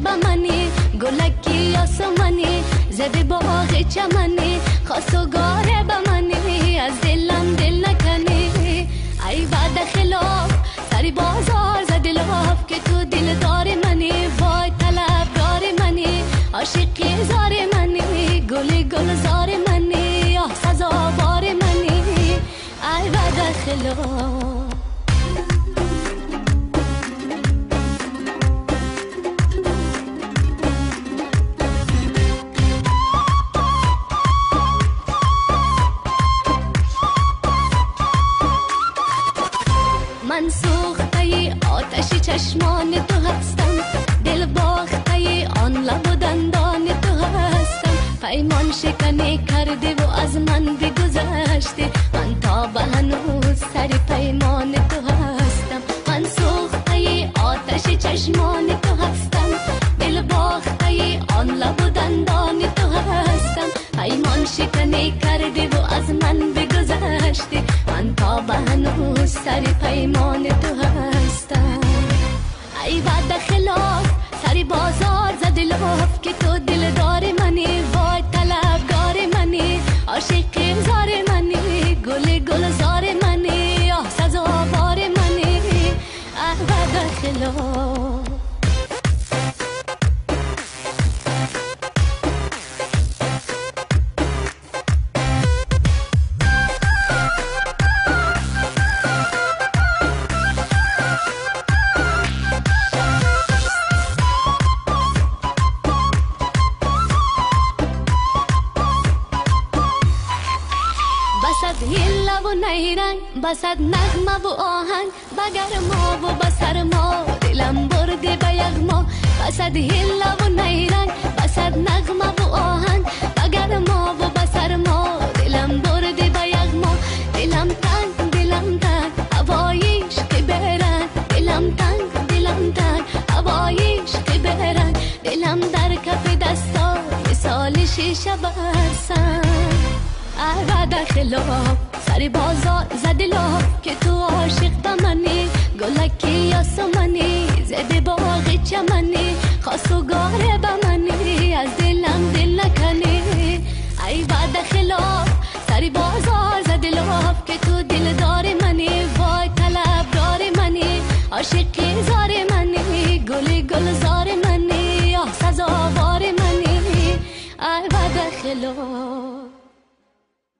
به منی گلکی آسمانی زده باغ چمنی خواستگاره به منی از دلم دل نکنی ای بعد خلاف سری بازار زده لاف که تو دل داری منی وای طلب داری منی عاشقی زاری منی گلی گل زاری منی آه سزاوار منی ای بعد خلاف من سوخته آتش چشمان تو هستم دل باخته آن لب و دندان تو هستم پیمان شکنی کرده و از من بگذشتی من تا به هنوز سر پیمان تو هستم من سوخته آتش چشمان تو هستم دل باخته آن لب و دندان تو هستم پیمان شکنی کرده و از من بگذشتی من تا به هنوز سر پیمان تو هستم ای بعد خلاف سری بازار زده لاف که تو دل داری منی وای طلب داری منی عاشقی زاری منی گل گل زاری منی آه سزاوار منی ای بعد خلاف بسد هیلا و نیرنگ بسد نغمه و آهنگ بگر ما و بسر ما دلم برده به یغما بسد هیلا و نیرنگ بسد نغمه و آهنگ بگر ما و بسر ما دلم برده به یغما دلم تنگ هواییش که برن دلم تنگ هواییش که برن دلم در کف دستا مثال شیشه برسن ای بعد خلاف سری بازار زده لاف که تو عاشق به منی گلکی آسمانی زده باغ چمنی خواستگاره به منی از دلم دل نکنی ای بعد خلاف سری بازار زده لاف که تو دل داری منی وای طلب داری منی عاشقی زاری منی گلی گل زاری منی آه سزاوار منی ای بعد خلاف